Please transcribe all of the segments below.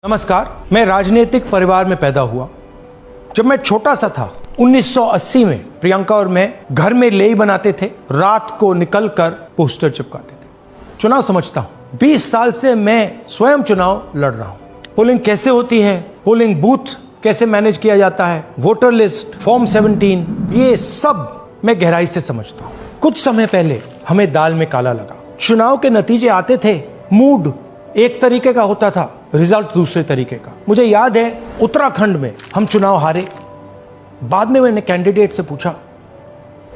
नमस्कार, मैं राजनीतिक परिवार में पैदा हुआ। जब मैं छोटा सा था 1980 में प्रियंका और मैं घर में लेई बनाते थे, रात को निकलकर पोस्टर चिपकाते थे। चुनाव समझता हूं, 20 साल से मैं स्वयं चुनाव लड़ रहा हूं। पोलिंग कैसे होती है, पोलिंग बूथ कैसे मैनेज किया जाता है, वोटर लिस्ट, फॉर्म 17, ये सब मैं गहराई से समझता हूं। कुछ समय पहले हमें दाल में काला लगा। चुनाव के नतीजे आते थे, मूड एक तरीके का होता था, रिजल्ट दूसरे तरीके का। मुझे याद है उत्तराखंड में हम चुनाव हारे। बाद में मैंने कैंडिडेट से पूछा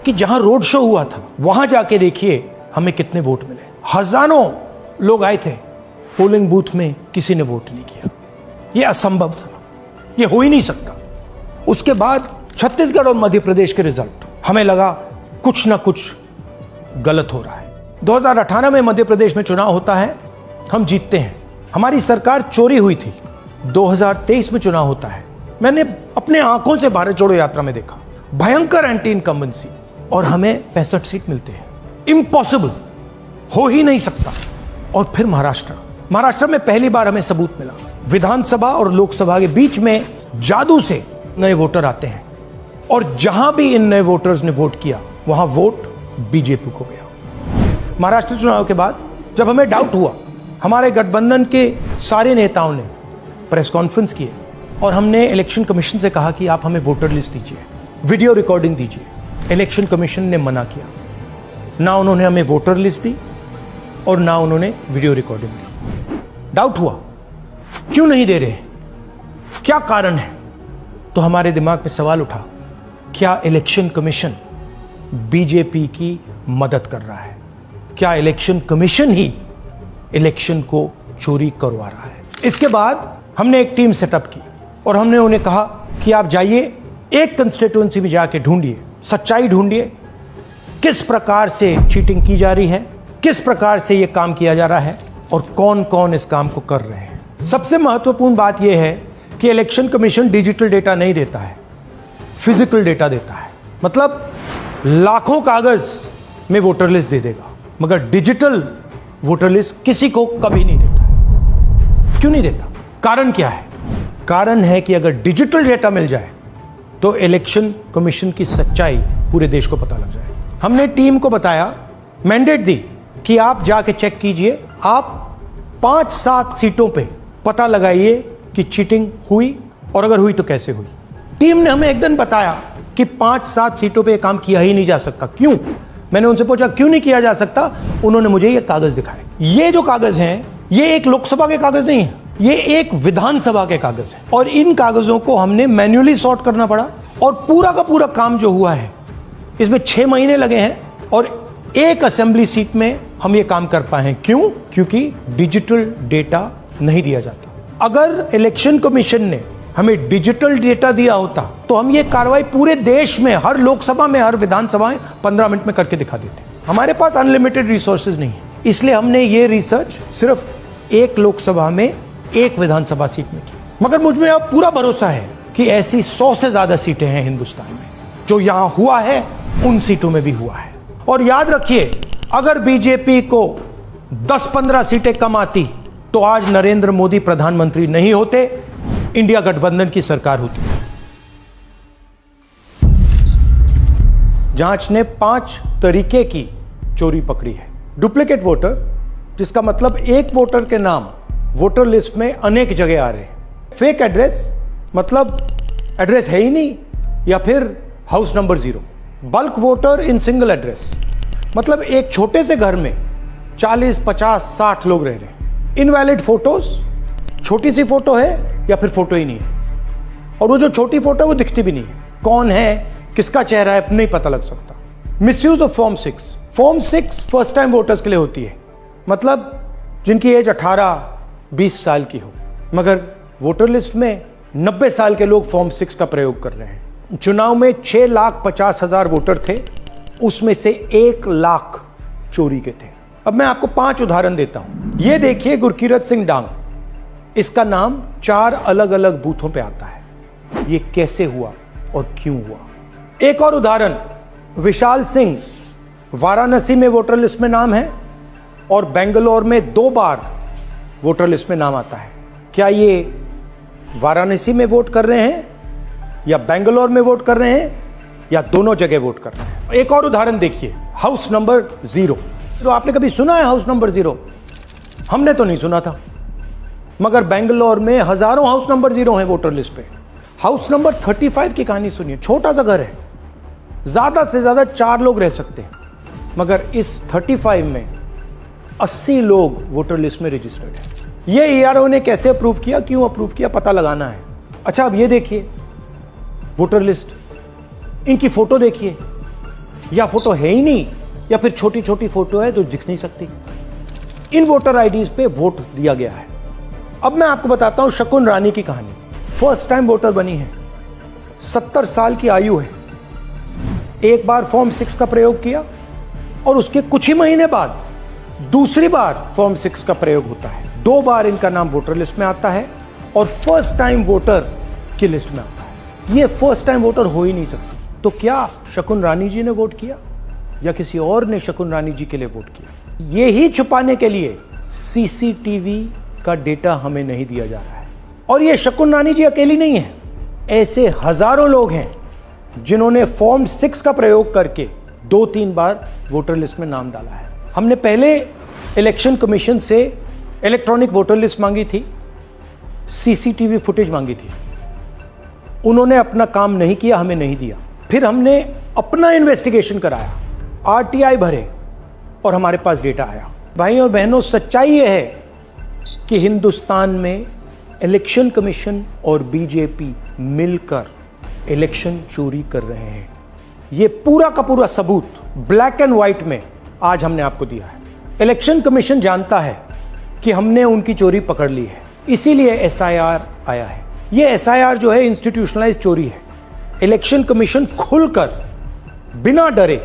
कि जहां रोड शो हुआ था वहां जाके देखिए हमें कितने वोट मिले। हजारों लोग आए थे, पोलिंग बूथ में किसी ने वोट नहीं किया। यह असंभव था, यह हो ही नहीं सकता। उसके बाद छत्तीसगढ़ और मध्य प्रदेश के रिजल्ट, हमें लगा कुछ ना कुछ गलत हो रहा है। 2018 में मध्य प्रदेश में चुनाव होता है, हम जीतते हैं, हमारी सरकार चोरी हुई थी। 2023 में चुनाव होता है, मैंने अपने आंखों से भारत जोड़ो यात्रा में देखा, भयंकर एंटी इनकम्बेंसी, और हमें 65 सीट मिलते हैं। इम्पॉसिबल, हो ही नहीं सकता। और फिर महाराष्ट्र में पहली बार हमें सबूत मिला। विधानसभा और लोकसभा के बीच में जादू से नए वोटर आते हैं, और जहां भी इन नए वोटर्स ने वोट किया वहां वोट बीजेपी को गया। महाराष्ट्र चुनाव के बाद जब हमें डाउट हुआ, हमारे गठबंधन के सारे नेताओं ने प्रेस कॉन्फ्रेंस किए और हमने इलेक्शन कमीशन से कहा कि आप हमें वोटर लिस्ट दीजिए, वीडियो रिकॉर्डिंग दीजिए। इलेक्शन कमीशन ने मना किया, ना उन्होंने हमें वोटर लिस्ट दी और ना उन्होंने वीडियो रिकॉर्डिंग दी। डाउट हुआ, क्यों नहीं दे रहे, क्या कारण है? तो हमारे दिमाग में सवाल उठा, क्या इलेक्शन कमीशन बीजेपी की मदद कर रहा है? क्या इलेक्शन कमीशन ही इलेक्शन को चोरी करवा रहा है? इसके बाद हमने एक टीम सेटअप की और हमने उन्हें कहा कि आप जाइए, एक कंस्टिट्यूएंसी में जाके ढूंढिए, सच्चाई ढूंढिए, किस प्रकार से चीटिंग की जा रही है, किस प्रकार से यह काम किया जा रहा है और कौन कौन इस काम को कर रहे हैं। सबसे महत्वपूर्ण बात यह है कि इलेक्शन कमीशन डिजिटल डेटा नहीं देता है, फिजिकल डेटा देता है। मतलब लाखों कागज में वोटर लिस्ट दे देगा, मगर डिजिटल वोटर लिस्ट किसी को कभी नहीं देता है। क्यों नहीं देता? कारण क्या है? कारण है कि अगर डिजिटल डेटा मिल जाए तो इलेक्शन कमीशन की सच्चाई पूरे देश को पता लग जाए। हमने टीम को बताया, मैंडेट दी कि आप जाके चेक कीजिए, आप 5-7 सीटों पे पता लगाइए कि चीटिंग हुई, और अगर हुई तो कैसे हुई। टीम ने हमें एक दिन बताया कि 5-7 सीटों पे काम किया ही नहीं जा सकता। क्यों? मैंने उनसे पूछा क्यों नहीं किया जा सकता। उन्होंने मुझे ये कागज दिखाए। ये जो कागज हैं, ये एक लोकसभा के कागज नहीं है, ये एक विधानसभा के कागज है, और इन कागजों को हमने मैन्युअली सॉर्ट करना पड़ा। और पूरा का पूरा काम जो हुआ है, इसमें 6 महीने लगे हैं, और एक असेंबली सीट में हम ये काम कर पाए हैं। क्यों? क्योंकि डिजिटल डेटा नहीं दिया जाता। अगर इलेक्शन कमीशन ने हमें डिजिटल डेटा दिया होता तो हम ये कार्रवाई पूरे देश में, हर लोकसभा में, हर विधानसभा में 15 मिनट में करके दिखा देते। हमारे पास अनलिमिटेड रिसोर्सेज नहीं है, इसलिए हमने ये रिसर्च सिर्फ एक लोकसभा में, एक विधानसभा सीट में की। मगर मुझ में अब पूरा भरोसा है कि ऐसी 100 से ज्यादा सीटें हैं हिंदुस्तान में। जो यहां हुआ है उन सीटों में भी हुआ है। और याद रखिए, अगर बीजेपी को 10-15 सीटें कम आती तो आज नरेंद्र मोदी प्रधानमंत्री नहीं होते, इंडिया गठबंधन की सरकार होती। जांच ने 5 तरीके की चोरी पकड़ी है। डुप्लीकेट वोटर, जिसका मतलब एक वोटर के नाम वोटर लिस्ट में अनेक जगह आ रहे हैं। फेक एड्रेस, मतलब एड्रेस है ही नहीं, या फिर house number 0। Bulk voter in single address, मतलब एक छोटे से घर में 40, 50, 60 लोग रह रहे हैं। इनवैलिड फोटोज, छोटी सी फोटो है या फिर फोटो ही नहीं है, और वो जो छोटी फोटो है वो दिखती भी नहीं है। कौन है, किसका चेहरा है, नहीं पता लग सकता। Misuse of form 6। Form 6 first time voters के लिए होती है, मतलब जिनकी एज 18-20 साल की हो, मगर वोटर लिस्ट में 90 साल के लोग फॉर्म 6 का प्रयोग कर रहे हैं। चुनाव में 6,50,000 वोटर थे, उसमें से 1 लाख चोरी के थे। अब मैं आपको 5 उदाहरण देता हूं। ये देखिए, गुरकीरत सिंह डांग, इसका नाम 4 अलग अलग बूथों पे आता है। ये कैसे हुआ और क्यों हुआ? एक और उदाहरण, विशाल सिंह, वाराणसी में वोटर लिस्ट में नाम है और बेंगलोर में 2 बार वोटर लिस्ट में नाम आता है। क्या ये वाराणसी में वोट कर रहे हैं या बेंगलोर में वोट कर रहे हैं या दोनों जगह वोट कर रहे हैं? एक और उदाहरण देखिए, हाउस नंबर 0। तो आपने कभी सुना है हाउस नंबर 0? हमने तो नहीं सुना था, मगर बेंगलोर में हजारों हाउस नंबर 0 हैं वोटर लिस्ट पे। हाउस नंबर 35 की कहानी सुनिए। छोटा सा घर है, ज्यादा से ज्यादा 4 लोग रह सकते हैं, मगर इस 35 में 80 लोग वोटर लिस्ट में रजिस्टर्ड हैं। ये ERO ने कैसे अप्रूव किया, क्यों अप्रूव किया, पता लगाना है। अच्छा, अब ये देखिए वोटर लिस्ट, इनकी फोटो देखिए, या फोटो है ही नहीं या फिर छोटी छोटी फोटो है तो दिख नहीं सकती। इन वोटर आईडीज पे वोट दिया गया है। अब मैं आपको बताता हूं शकुन रानी की कहानी। फर्स्ट टाइम वोटर बनी है, 70 साल की आयु है। एक बार फॉर्म 6 का प्रयोग किया और उसके कुछ ही महीने बाद दूसरी बार फॉर्म 6 का प्रयोग होता है। 2 बार इनका नाम वोटर लिस्ट में आता है और फर्स्ट टाइम वोटर की लिस्ट में आता है। ये फर्स्ट टाइम वोटर हो ही नहीं सकती। तो क्या शकुन रानी जी ने वोट किया या किसी और ने शकुन रानी जी के लिए वोट किया? ये ही छुपाने के लिए CCTV का डेटा हमें नहीं दिया जा रहा है। और ये शकुन रानी जी अकेली नहीं है, ऐसे हजारों लोग हैं जिन्होंने फॉर्म 6 का प्रयोग करके 2-3 बार वोटर लिस्ट में नाम डाला है। हमने पहले इलेक्शन कमीशन से इलेक्ट्रॉनिक वोटर लिस्ट मांगी थी, CCTV फुटेज मांगी थी। उन्होंने अपना काम नहीं किया, हमें नहीं दिया। फिर हमने अपना इन्वेस्टिगेशन कराया, RTI भरे और हमारे पास डेटा आया। भाई और बहनों, सच्चाई यह है कि हिंदुस्तान में इलेक्शन कमीशन और बीजेपी मिलकर इलेक्शन चोरी कर रहे हैं। यह पूरा का पूरा सबूत ब्लैक एंड व्हाइट में आज हमने आपको दिया है। इलेक्शन कमीशन जानता है कि हमने उनकी चोरी पकड़ ली है, इसीलिए SIR आया है। यह SIR जो है इंस्टीट्यूशनलाइज चोरी है। इलेक्शन कमीशन खुलकर बिना डरे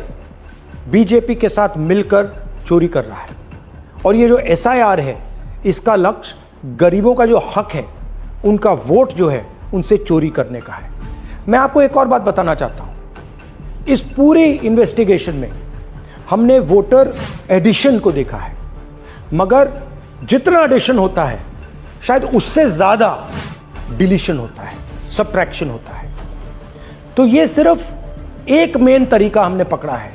बीजेपी के साथ मिलकर चोरी कर रहा है। और ये जो SIR है, इसका लक्ष्य गरीबों का जो हक है, उनका वोट जो है, उनसे चोरी करने का है। मैं आपको एक और बात बताना चाहता हूं। इस पूरी इन्वेस्टिगेशन में हमने वोटर एडिशन को देखा है, मगर जितना एडिशन होता है शायद उससे ज्यादा डिलीशन होता है, सबट्रैक्शन होता है। तो ये सिर्फ एक मेन तरीका हमने पकड़ा है,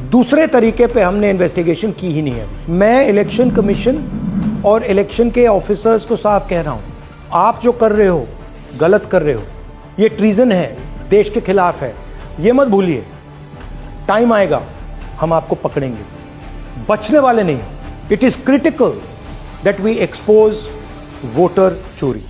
दूसरे तरीके पे हमने इन्वेस्टिगेशन की ही नहीं है। मैं इलेक्शन कमीशन और इलेक्शन के ऑफिसर्स को साफ कह रहा हूं, आप जो कर रहे हो गलत कर रहे हो, ये ट्रीजन है, देश के खिलाफ है। ये मत भूलिए, टाइम आएगा हम आपको पकड़ेंगे, बचने वाले नहीं। It is critical that we expose voter चोरी।